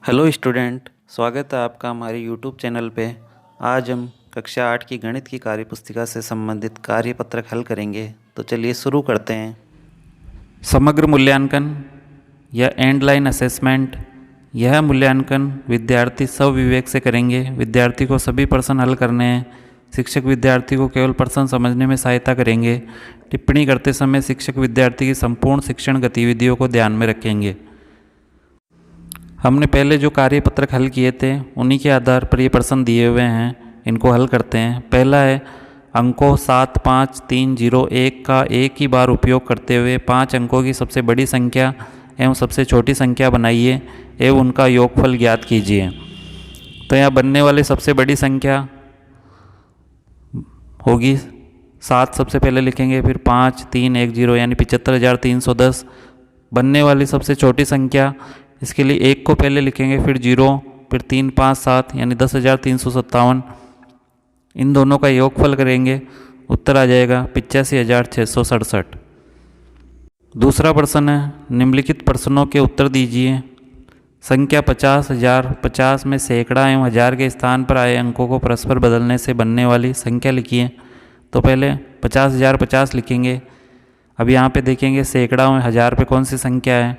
Hello student, स्वागत है आपका हमारे यूट्यूब चैनल पे। आज हम कक्षा 8 की गणित की कार्यपुस्तिका से संबंधित कार्यपत्रक हल करेंगे। तो चलिए शुरू करते हैं। समग्र मूल्यांकन या एंड लाइन असेसमेंट, यह मूल्यांकन विद्यार्थी स्वविवेक से करेंगे। विद्यार्थी को सभी प्रश्न हल करने हैं। शिक्षक विद्यार्थी को केवल प्रश्न समझने में सहायता करेंगे। टिप्पणी करते समय शिक्षक विद्यार्थी की संपूर्ण शिक्षण गतिविधियों को ध्यान में रखेंगे। हमने पहले जो कार्यपत्रक हल किए थे उन्हीं के आधार पर ये प्रश्न दिए हुए हैं, इनको हल करते हैं। पहला है, अंकों 7, 5, 3, 0, 1 का एक ही बार उपयोग करते हुए 5 अंकों की सबसे बड़ी संख्या एवं सबसे छोटी संख्या बनाइए एवं उनका योगफल ज्ञात कीजिए। तो यहाँ बनने वाली सबसे बड़ी संख्या होगी 7, सबसे पहले लिखेंगे, फिर 5, 3, 1, 0 यानी 75,310। बनने वाली सबसे छोटी संख्या, इसके लिए 1 को पहले लिखेंगे, फिर 0, फिर 3, 5, 7 यानी 10,357। इन दोनों का योगफल करेंगे, उत्तर आ जाएगा 85,667। दूसरा प्रश्न है, निम्नलिखित प्रश्नों के उत्तर दीजिए। संख्या 50,000, 50 में सैकड़ा एवं हज़ार के स्थान पर आए अंकों को परस्पर बदलने से बनने वाली संख्या लिखिए। तो पहले 50,000 50 लिखेंगे। अब यहाँ पे देखेंगे सैकड़ा एवं हज़ार पे कौन सी संख्या है,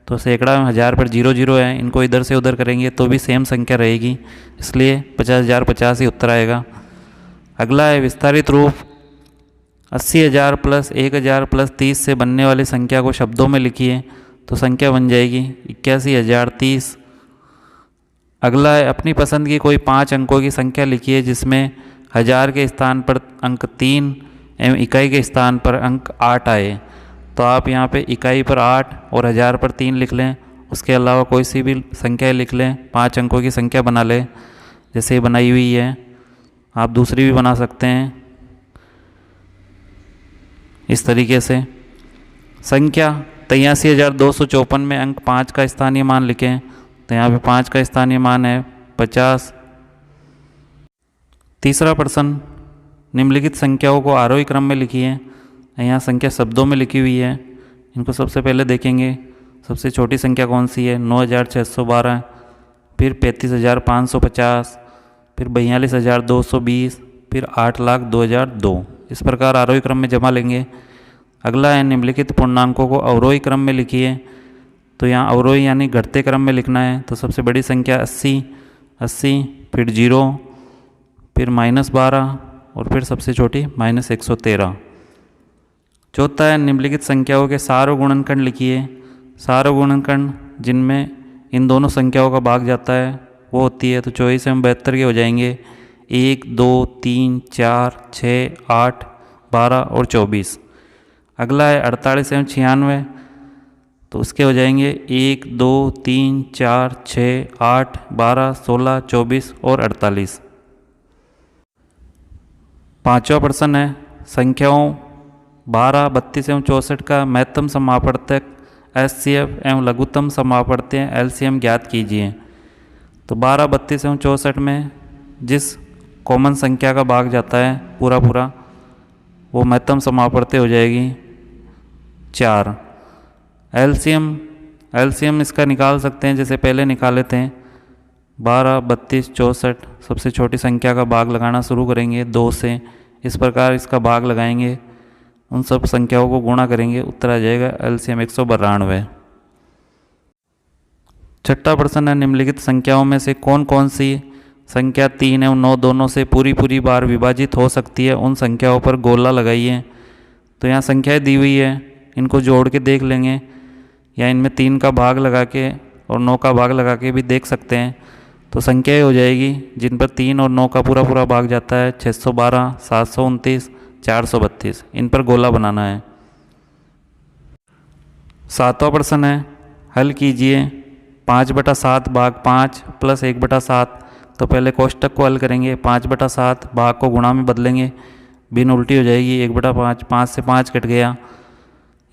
तो सैकड़ा में 1000 पर 0 0 है। इनको इधर से उधर करेंगे तो भी सेम संख्या रहेगी, इसलिए 50,000 50 ही उत्तर आएगा। अगला है विस्तारित रूप, 80,000 प्लस 1,000 प्लस 30 से बनने वाली संख्या को शब्दों में लिखिए। तो संख्या बन जाएगी 81,030। अगला है, अपनी पसंद की कोई 5 अंकों की संख्या लिखिए जिसमें 1000 के स्थान पर अंक 3 एवं इकाई के स्थान पर अंक 8 आए। तो आप यहाँ पे इकाई पर 8 और 1000 पर 3 लिख लें। उसके अलावा कोई सी भी संख्या लिख लें, 5 अंकों की संख्या बना लें, जैसे ये बनाई हुई है। आप दूसरी भी बना सकते हैं इस तरीके से। संख्या 83,254 में अंक 5 का स्थानीय मान लिखें। तो यहाँ पे 5 का स्थानीय मान है 50। तीसरा प्रश्न, निम्नलिखित संख्याओं को आरोही क्रम में लिखिए। यहाँ संख्या शब्दों में लिखी हुई है, इनको सबसे पहले देखेंगे। सबसे छोटी संख्या कौन सी है, 9,612, फिर 35,550, फिर 42,220, फिर 8,02,002। इस प्रकार आरोही क्रम में जमा लेंगे। अगला है, निम्नलिखित पूर्णांकों को अवरोही क्रम में लिखिए। तो यहाँ अवरोही यानी घटते क्रम में लिखना है। तो सबसे बड़ी संख्या 80, फिर 0, फिर -12 और फिर सबसे छोटी -113। चौथा है, निम्नलिखित संख्याओं के सारों गुणनखंड लिखिए। सारों गुणनखंड जिनमें इन दोनों संख्याओं का भाग जाता है वो होती है। तो 24 एवं 72 के हो जाएंगे 1, 2, 3, 4, 6, 8, 12 और 24। अगला है 48 एवं 96, तो उसके हो जाएंगे 1, 2, 3, 4, 6, 8, 12, 16, 24 और 48। पाँचवा प्रश्न है, संख्याओं 12, 32 एवं 64 का महत्तम समापवर्तक HCF एवं लघुत्तम समापवर्तक LCM ज्ञात कीजिए। तो 12, 32 एवं 64 में जिस कॉमन संख्या का भाग जाता है पूरा पूरा, वो महत्तम समापवर्तक हो जाएगी 4। LCM इसका निकाल सकते हैं, जैसे पहले निकाले थे। 12, 32, 64 सबसे छोटी संख्या का भाग लगाना शुरू करेंगे 2 से। इस प्रकार इसका भाग लगाएंगे, उन सब संख्याओं को गुणा करेंगे, उत्तर आ जाएगा LCM 192। छठा प्रश्न है, निम्नलिखित संख्याओं में से कौन कौन सी संख्या 3 एवं 9 दोनों से पूरी बार विभाजित हो सकती है, उन संख्याओं पर गोला लगाइए। तो यहाँ संख्याएं दी हुई है, इनको जोड़ के देख लेंगे, या इनमें 3 का भाग लगा के और 9 का भाग लगा के भी देख सकते हैं। तो संख्याएं हो जाएगी जिन पर 3 और 9 का पूरा भाग जाता है 612, 729, 432। इन पर गोला बनाना है। सातवां प्रश्न है, हल कीजिए। 5/7 भाग 5 प्लस 1/7। तो पहले कोष्टक को हल करेंगे। 5/7 भाग को गुणा में बदलेंगे, भिन्न उल्टी हो जाएगी 1/5। 5 से 5 कट गया,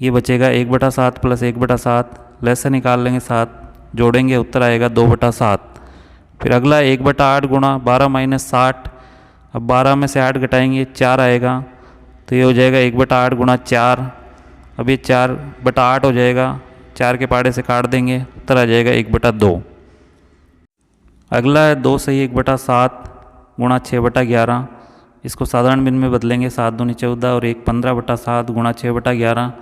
ये बचेगा 1/7 प्लस 1/7। लस से निकाल लेंगे 7, जोड़ेंगे, उत्तर आएगा 2/7। फिर अगला 1/8 गुणा 12 - 60। अब 12 में से 8 घटाएंगे 4 आएगा, तो ये हो जाएगा 1/8 गुणा 4। अब ये 4/8 हो जाएगा, 4 के पाड़े से काट देंगे, उत्तर आ जाएगा 1/2। अगला है 2 सही 1/7 गुणा 6/11। इसको साधारण भिन्न में बदलेंगे, 7 दूनी 14 और 1 15/7 गुणा 6/11।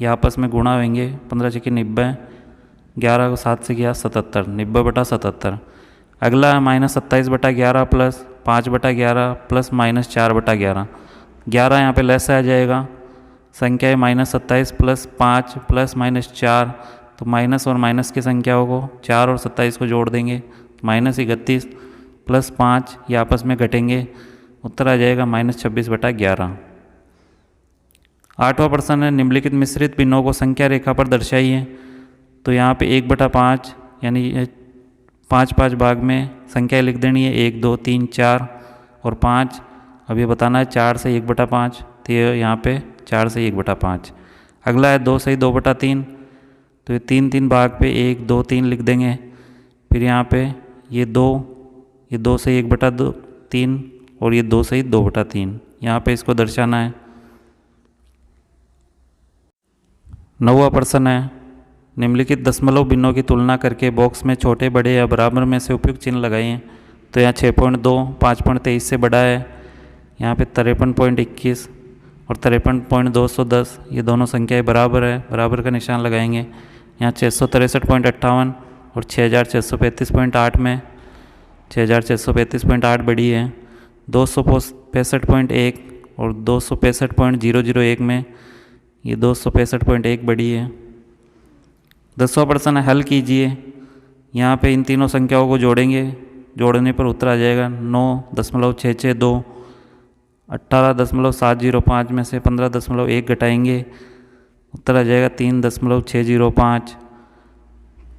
ये आपस में गुणा होंगे, 15 छक्के 90, 11 को 7 से किया 77, 90/77। अगला है -27/11 प्लस 5/11 प्लस -4/11। 11 यहाँ पे लेस आ जाएगा, संख्या है -27 प्लस 5 प्लस -4, तो माइनस और माइनस की संख्याओं को 4 और 27 को जोड़ देंगे, -31 प्लस 5 ये आपस में घटेंगे, उत्तर आ जाएगा -26/11। 8वां प्रश्न है निम्नलिखित मिश्रित भिन्नों को संख्या रेखा पर दर्शाइए। तो यहाँ पे 1/5 यानी 5 भाग में संख्या लिख देनी है, 1 2 3 4 और 5। अब ये बताना है 4 से 1/5, तो ये यहाँ पे 4 से 1/5। अगला है 2 सही 2/3, तो ये 3 भाग पे 1 2 3 लिख देंगे। फिर यहाँ पे ये 2 सही 1/3 और ये 2 सही 2/3, यहाँ पे इसको दर्शाना है। 9वां प्रश्न है निम्नलिखित दशमलव भिन्नों की तुलना करके बॉक्स में छोटे बड़े या बराबर में से उपयुक्त चिन्ह लगाइए। तो यहाँ 6.2 5.23 से बड़ा है, यहाँ पे 53.21 और 53.210, ये दोनों संख्याएं बराबर है, बराबर का निशान लगाएंगे। यहाँ 663.58 और 6635.8 में 6635.8 बड़ी है। 265.1 और 265.001 में ये 265.1 बड़ी है। 10वां प्रश्न है हल कीजिए। यहाँ पे इन तीनों संख्याओं को जोड़ेंगे, जोड़ने पर उत्तर आ जाएगा 9.662। 18.705 में से 15.1 घटाएंगे, उत्तर आ जाएगा 3.605।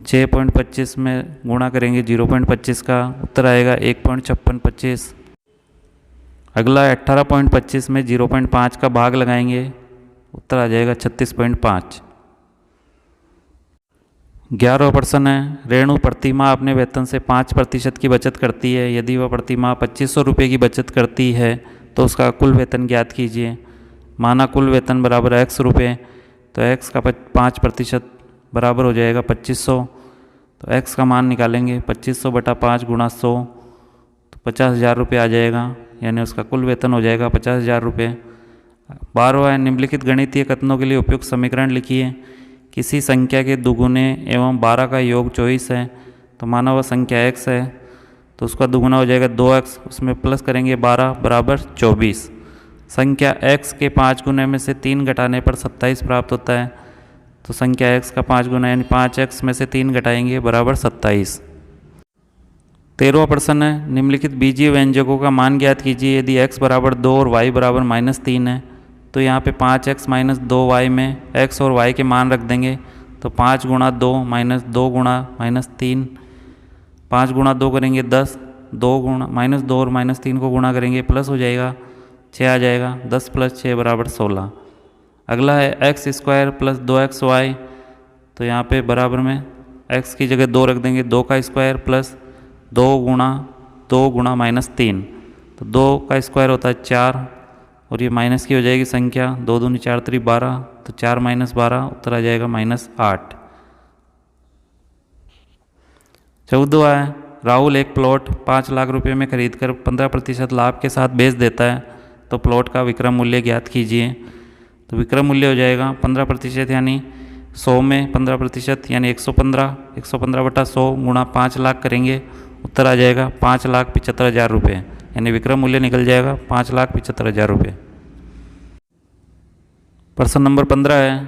6.25 में गुणा करेंगे 0.25 का, उत्तर आएगा 1.5625। अगला 18.25 में 0.5 का भाग लगाएंगे, उत्तर आ जाएगा 36.5। 11वां प्रश्न है रेणु प्रतिमाह अपने वेतन से 5% की बचत करती है। यदि वह प्रतिमाह 2500 रुपये की बचत करती है तो उसका कुल वेतन ज्ञात कीजिए। माना कुल वेतन बराबर x रुपये, तो x का 5% बराबर हो जाएगा 2500। तो x का मान निकालेंगे, 2500/5 गुणा 100, तो 50,000 रुपये आ जाएगा, यानी उसका कुल वेतन हो जाएगा 50,000 रुपये। 12वां है निम्नलिखित गणितीय कथनों के लिए उपयुक्त समीकरण लिखिए। किसी संख्या के दुगुने एवं 12 का योग 24 है, तो माना वह संख्या x है, तो उसका दुगुना हो जाएगा 2x, उसमें प्लस करेंगे 12 बराबर 24। संख्या x के 5 गुने में से 3 घटाने पर 27 प्राप्त होता है, तो संख्या x का 5 गुना यानी 5x में से 3 घटाएंगे बराबर 27। 13वां प्रश्न है निम्नलिखित बीजीय व्यंजकों का मान ज्ञात कीजिए। यदि x बराबर 2 और y बराबर -3 है, तो यहाँ पे 5x - 2y में x और y के मान रख देंगे, तो 5 गुणा 2 -2 गुणा -3, 5 गुणा 2 करेंगे 10, 2 गुणा -2 और -3 को गुणा करेंगे प्लस हो जाएगा 6 आ जाएगा, 10 + 6 बराबर 16। अगला है x² + 2xy, तो यहाँ पे बराबर में x की जगह 2 रख देंगे, 2 का स्क्वायर प्लस 2 गुणा -3, तो 2 का स्क्वायर होता है 4 और ये माइनस की हो जाएगी संख्या, 2 दूनी 4 3 12, तो 4 - 12 उत्तर आ जाएगा -8। 14वां है राहुल एक प्लॉट 5 लाख रुपए में खरीदकर 15% लाभ के साथ बेच देता है, तो प्लॉट का विक्रय मूल्य ज्ञात कीजिए। तो विक्रय मूल्य हो जाएगा 15% यानी 100 में 15% यानी 115, 115/100 गुणा 5 लाख करेंगे, उत्तर आ जाएगा 5,75,000 रुपये, यानी विक्रय मूल्य निकल जाएगा 5,75,000 रुपये। प्रश्न नंबर 15 है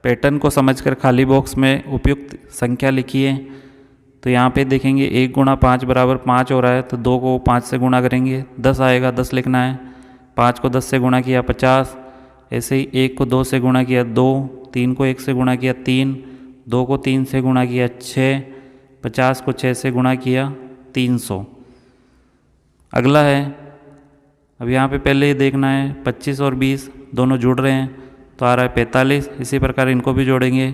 पैटर्न को समझकर खाली बॉक्स में उपयुक्त संख्या लिखिए। तो यहाँ पे देखेंगे 1 गुणा 5 बराबर 5 हो रहा है, तो 2 को 5 से गुणा करेंगे 10 आएगा, 10 लिखना है। 5 को 10 से गुणा किया 50, ऐसे ही 1 को 2 से गुणा किया 2, 3 को 1 से गुणा किया 3, 2 को 3 से गुणा किया 6, 50 को 6 से गुणा किया 300। अगला है अब यहाँ पे पहले ये देखना है 25 और 20 दोनों जुड़ रहे हैं, तो आ रहा है 45। इसी प्रकार इनको भी जोड़ेंगे,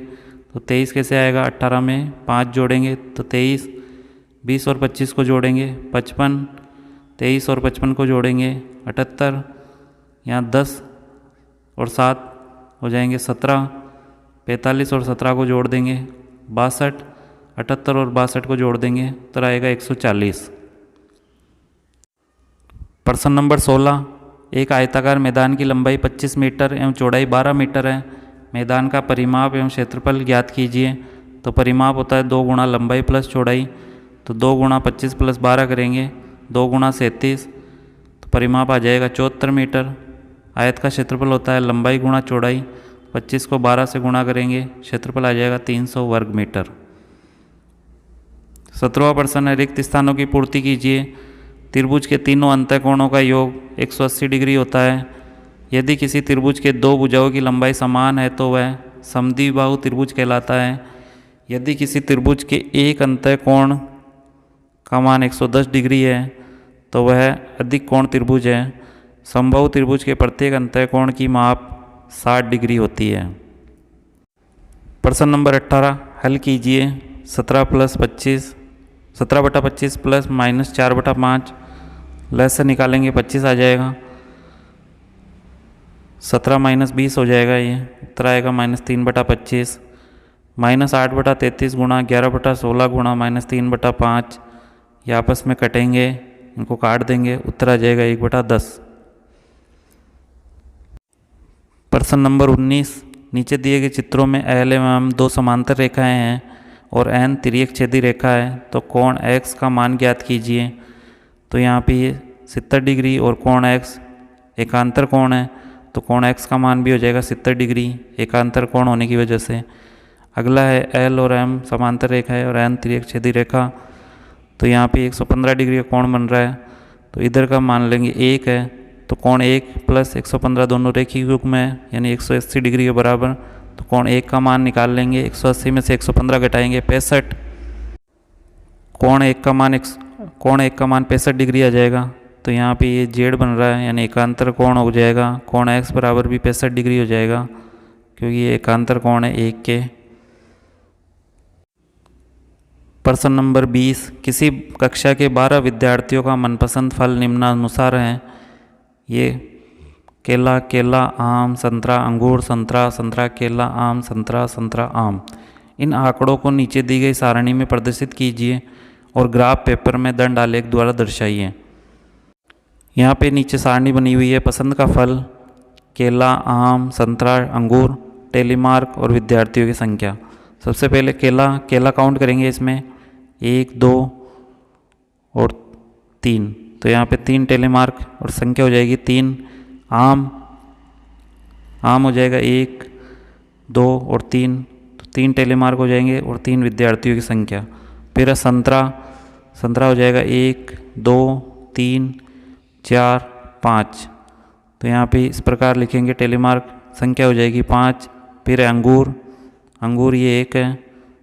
तो 23 कैसे आएगा, 18 में 5 जोड़ेंगे तो 23, 20 और 25 को जोड़ेंगे 55, 23 और 55 को जोड़ेंगे 78, यहाँ 10 और 7 हो जाएंगे 17, 45 और 17 को जोड़ देंगे 62, 78 और 62 को जोड़ देंगे तो आएगा 140। प्रश्न नंबर 16, एक आयताकार मैदान की लंबाई 25 मीटर एवं चौड़ाई 12 मीटर है। मैदान का परिमाप एवं क्षेत्रफल ज्ञात कीजिए। तो परिमाप होता है 2 गुणा लंबाई प्लस चौड़ाई, तो 2 गुणा 25 प्लस 12 करेंगे, 2 गुणा 37, तो परिमाप आ जाएगा 74 मीटर। आयत का क्षेत्रफल होता है लंबाई गुणा चौड़ाई, 25 को 12 से गुणा करेंगे, क्षेत्रफल आ जाएगा 300 वर्ग मीटर। 17वां प्रश्न है, रिक्त स्थानों की पूर्ति कीजिए। त्रिभुज के तीनों अंतःकोणों का योग 180 डिग्री होता है। यदि किसी त्रिभुज के दो भुजाओं की लंबाई समान है तो वह समद्विबाहु त्रिभुज कहलाता है। यदि किसी त्रिभुज के एक अंतःकोण का मान 110 डिग्री है तो वह अधिक कोण त्रिभुज है। समबाहु त्रिभुज के प्रत्येक अंतःकोण की माप 60 डिग्री होती है। प्रश्न नंबर 18 हल कीजिए। 17/25 प्लस -4/5 लस से निकालेंगे 25 आ जाएगा। 17 - 20 हो जाएगा, ये उत्तर आएगा -3/25। -8/33 गुणा 11/16 गुणा -3/5, ये आपस में कटेंगे, इनको काट देंगे, उत्तर आ जाएगा 1/10। प्रश्न नंबर 19, नीचे दिए गए चित्रों में L एवं M 2 समांतर रेखाएं हैं और N तिर्यक छेदी रेखा है, तो कोण X का मान ज्ञात कीजिए। तो यहाँ पे ये 70 डिग्री और कोण X एकांतर कोण है, तो कोण X का मान भी हो जाएगा 70 डिग्री एकांतर कोण होने की वजह से। अगला है L और M समांतर रेखा है और N तिर्यक छेदी रेखा, तो यहाँ पे 115 डिग्री का कोण बन रहा है, तो इधर का मान लेंगे 1 है, तो कोण 1 प्लस 115 दोनों रेखीय युग्म है यानी 180 डिग्री के बराबर। तो कोण 1 का मान निकाल लेंगे, 180 में से 115 घटाएंगे 65, कोण 1 का मान 65 डिग्री आ जाएगा। तो यहाँ पे ये जेड बन रहा है यानी एकांतर कोण हो जाएगा। कोण x बराबर भी 65 डिग्री हो जाएगा क्योंकि ये एकांतर कोण है 1 के। प्रश्न नंबर 20, किसी कक्षा के 12 विद्यार्थियों का मनपसंद फल निम्नानुसार है। ये केला, केला, आम, संतरा, अंगूर, संतरा, संतरा, केला, आम, संतरा, संतरा, आम। इन आंकड़ों को नीचे दी गई सारणी में प्रदर्शित कीजिए और ग्राफ पेपर में दंड आलेख द्वारा दर्शाइए। यहाँ पे नीचे सारणी बनी हुई है। पसंद का फल केला, आम, संतरा, अंगूर, टेलीमार्क और विद्यार्थियों की संख्या। सबसे पहले केला काउंट करेंगे, इसमें 1, 2 और 3, तो यहाँ पे 3 टेलीमार्क और संख्या हो जाएगी 3। आम हो जाएगा 1, 2 और 3, तो 3 टेलीमार्क हो जाएंगे और 3 विद्यार्थियों की संख्या। फिर संतरा हो जाएगा 1, 2, 3, 4, 5, तो यहाँ पे इस प्रकार लिखेंगे टेलीमार्क, संख्या हो जाएगी 5। फिर अंगूर ये 1 है,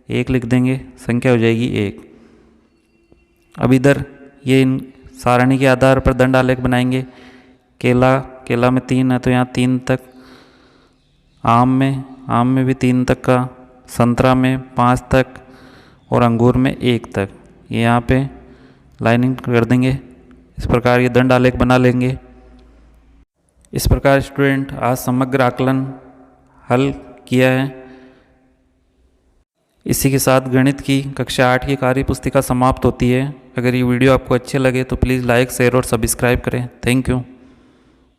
1 लिख देंगे, संख्या हो जाएगी 1। अब इधर ये इन सारणी के आधार पर दंड आलेख बनाएंगे। केला में 3 है तो यहाँ 3 तक, आम में भी 3 तक का, संतरा में 5 तक और अंगूर में 1 तक। ये यहाँ पे लाइनिंग कर देंगे। इस प्रकार ये दंड आलेख बना लेंगे। इस प्रकार स्टूडेंट आज समग्र आकलन हल किया है। इसी के साथ गणित की कक्षा 8 की कार्य पुस्तिका समाप्त होती है। अगर ये वीडियो आपको अच्छे लगे तो प्लीज़ लाइक, शेयर और सब्सक्राइब करें। Thank you.